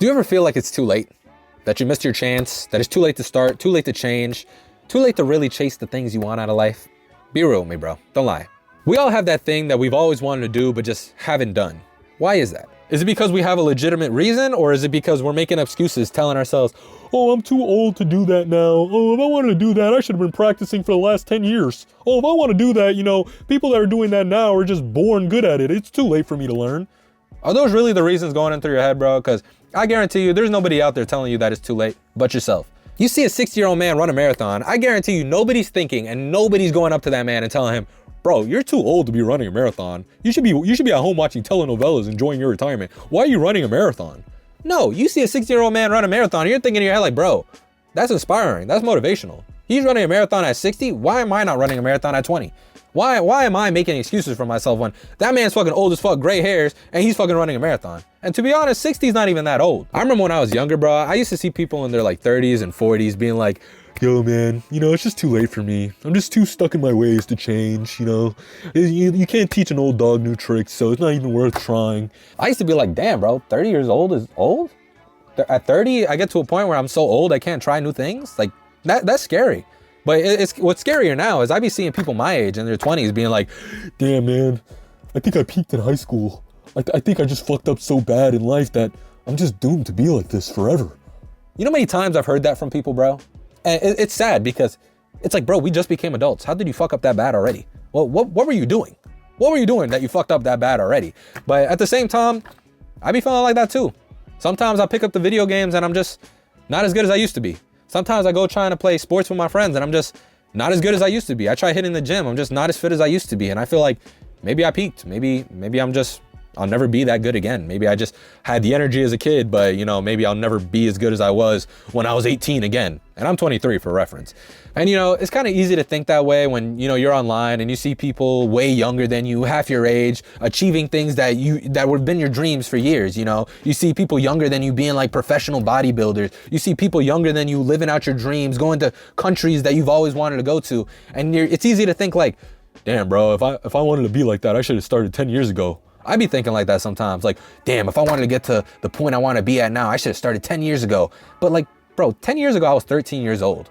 Do you ever feel like it's too late? That you missed your chance, that it's too late to start, too late to change, too late to really chase the things you want out of life? Be real with me, bro. Don't lie. We all have that thing that we've always wanted to do but just haven't done. Why is that? Is it because we have a legitimate reason, or is it because we're making excuses telling ourselves, oh, I'm too old to do that now. Oh, if I wanted to do that, I should have been practicing for the last 10 years. Oh, if I want to do that, people that are doing that now are just born good at it. It's too late for me to learn. Are those really the reasons going in through your head, bro? Because I guarantee you, there's nobody out there telling you that it's too late but yourself. You see a 60-year-old man run a marathon, I guarantee you nobody's thinking and nobody's going up to that man and telling him, bro, you're too old to be running a marathon. You should be at home watching telenovelas, enjoying your retirement. Why are you running a marathon? No, you see a 60-year-old man run a marathon, you're thinking in your head like, bro, that's inspiring. That's motivational. He's running a marathon at 60. Why am I not running a marathon at 20? Why am I making excuses for myself when that man's fucking old as fuck, gray hairs, and he's fucking running a marathon? And to be honest, 60 is not even that old. I remember when I was younger, bro, I used to see people in their like 30s and 40s being like, yo, man, it's just too late for me. I'm just too stuck in my ways to change, You can't teach an old dog new tricks, so it's not even worth trying. I used to be like, damn, bro, 30 years old is old? At 30, I get to a point where I'm so old I can't try new things? Like, that's scary. But it's what's scarier now is I be seeing people my age in their 20s being like, damn, man, I think I peaked in high school. I think I just fucked up so bad in life that I'm just doomed to be like this forever. You know how many times I've heard that from people, bro? And it's sad because it's like, bro, we just became adults. How did you fuck up that bad already? Well, what were you doing? What were you doing that you fucked up that bad already? But at the same time, I be feeling like that too. Sometimes I pick up the video games and I'm just not as good as I used to be. Sometimes I go trying to play sports with my friends and I'm just not as good as I used to be. I try hitting the gym. I'm just not as fit as I used to be. And I feel like maybe I peaked. Maybe I'll never be that good again. Maybe I just had the energy as a kid, but maybe I'll never be as good as I was when I was 18 again. And I'm 23 for reference. And it's kind of easy to think that way when, you're online and you see people way younger than you, half your age, achieving things that have been your dreams for years. You see people younger than you being like professional bodybuilders. You see people younger than you living out your dreams, going to countries that you've always wanted to go to. And it's easy to think like, damn, bro, if I wanted to be like that, I should have started 10 years ago. I be thinking like that sometimes, like, damn, if I wanted to get to the point I want to be at now, I should have started 10 years ago. But like, bro, 10 years ago, I was 13 years old.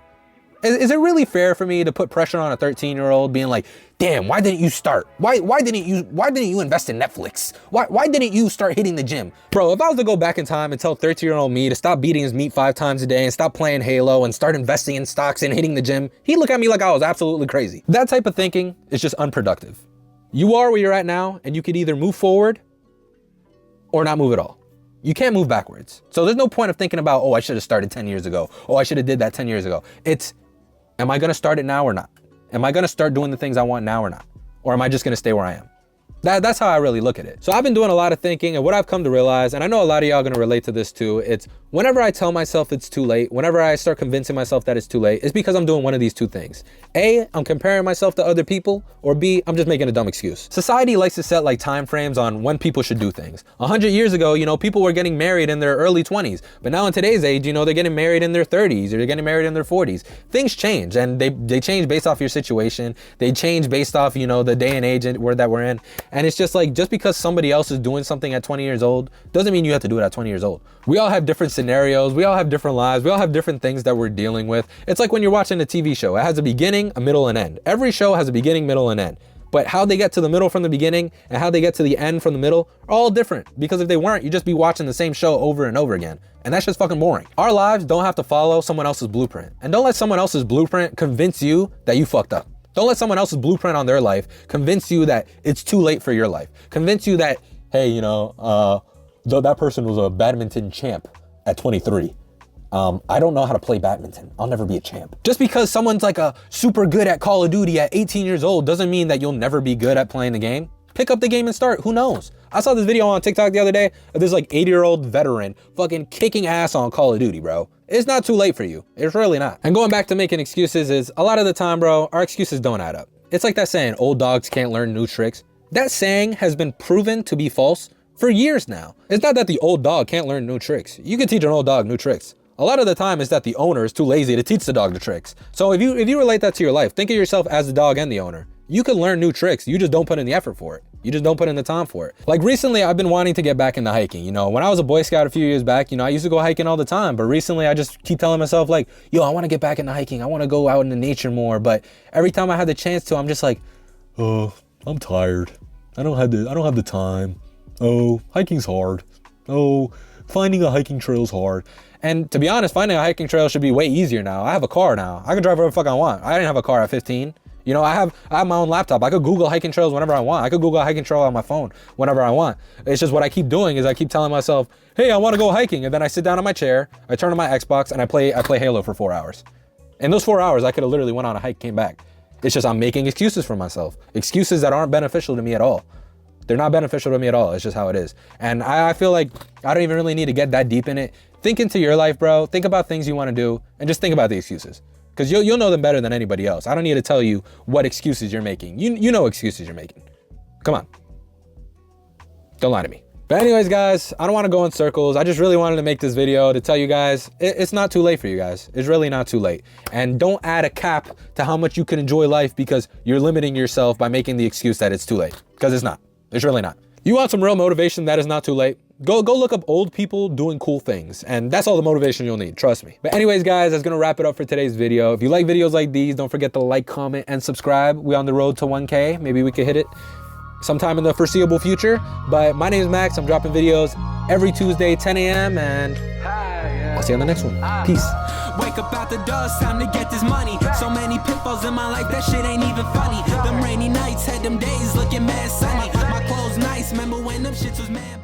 Is it really fair for me to put pressure on a 13-year-old being like, damn, why didn't you start? Why didn't you invest in Netflix? Why didn't you start hitting the gym? Bro, if I was to go back in time and tell 13-year-old me to stop beating his meat 5 times a day and stop playing Halo and start investing in stocks and hitting the gym, he'd look at me like I was absolutely crazy. That type of thinking is just unproductive. You are where you're at now, and you could either move forward or not move at all. You can't move backwards. So there's no point of thinking about, oh, I should have started 10 years ago. Oh, I should have did that 10 years ago. It's, am I going to start it now or not? Am I going to start doing the things I want now or not? Or am I just going to stay where I am? That's how I really look at it. So I've been doing a lot of thinking, and what I've come to realize, and I know a lot of y'all are going to relate to this too, it's whenever I tell myself it's too late, whenever I start convincing myself that it's too late, it's because I'm doing one of these two things. A, I'm comparing myself to other people, or B, I'm just making a dumb excuse. Society likes to set like time frames on when people should do things. 100 years ago, people were getting married in their early 20s, but now in today's age, they're getting married in their 30s, or they're getting married in their 40s. Things change, and they change based off your situation. They change based off, the day and age that we're in. And it's just like, just because somebody else is doing something at 20 years old doesn't mean you have to do it at 20 years old. We all have different scenarios. We all have different lives. We all have different things that we're dealing with. It's like when you're watching a TV show. It has a beginning, a middle, and end. Every show has a beginning, middle, and end. But how they get to the middle from the beginning and how they get to the end from the middle are all different. Because if they weren't, you'd just be watching the same show over and over again. And that's just fucking boring. Our lives don't have to follow someone else's blueprint. And don't let someone else's blueprint convince you that you fucked up. Don't let someone else's blueprint on their life convince you that it's too late for your life. Convince you that, hey, that person was a badminton champ at 23. I don't know how to play badminton. I'll never be a champ. Just because someone's like a super good at Call of Duty at 18 years old doesn't mean that you'll never be good at playing the game. Pick up the game and start. Who knows? I saw this video on TikTok the other day of this like 80-year-old veteran fucking kicking ass on Call of Duty, bro. It's not too late for you. It's really not. And going back to making excuses is a lot of the time, bro, our excuses don't add up. It's like that saying, old dogs can't learn new tricks. That saying has been proven to be false for years now. It's not that the old dog can't learn new tricks. You can teach an old dog new tricks. A lot of the time is that the owner is too lazy to teach the dog the tricks. So if you relate that to your life, think of yourself as the dog and the owner. You can learn new tricks. You just don't put in the effort for it. You just don't put in the time for it. Like recently, I've been wanting to get back into hiking. You know, when I was a Boy Scout a few years back, you know, I used to go hiking all the time. But recently, I just keep telling myself like, yo, I want to get back into hiking. I want to go out into nature more. But every time I have the chance to, I'm just like, oh, I'm tired. I don't have the time. Oh, hiking's hard. Oh, finding a hiking trail is hard. And to be honest, finding a hiking trail should be way easier now. I have a car now. I can drive wherever the fuck I want. I didn't have a car at 15. You know, I have my own laptop. I could Google hiking trails whenever I want. I could Google a hiking trail on my phone whenever I want. It's just what I keep doing is I keep telling myself, hey, I want to go hiking. And then I sit down on my chair, I turn on my Xbox, and I play Halo for 4 hours. In those 4 hours, I could have literally went on a hike, came back. It's just I'm making excuses for myself. Excuses that aren't beneficial to me at all. They're not beneficial to me at all. It's just how it is. And I feel like I don't even really need to get that deep in it. Think into your life, bro. Think about things you want to do and just think about the excuses. Because you'll know them better than anybody else. I don't need to tell you what excuses you're making. You know excuses you're making. Come on. Don't lie to me. But anyways, guys, I don't want to go in circles. I just really wanted to make this video to tell you guys, it's not too late for you guys. It's really not too late. And don't add a cap to how much you can enjoy life because you're limiting yourself by making the excuse that it's too late. Because it's not. It's really not. You want some real motivation that is not too late? Go look up old people doing cool things. And that's all the motivation you'll need, trust me. But anyways, guys, that's gonna wrap it up for today's video. If you like videos like these, don't forget to like, comment, and subscribe. We're on the road to 1K. Maybe we could hit it sometime in the foreseeable future. But my name is Max. I'm dropping videos every Tuesday, 10 a.m. And I'll see you on the next one. Peace. Wake up out the door, it's time to get this money. So many pitfalls in my life, that shit ain't even funny. Them rainy nights had them days looking mad sunny. My clothes nice, remember when them shits was mad.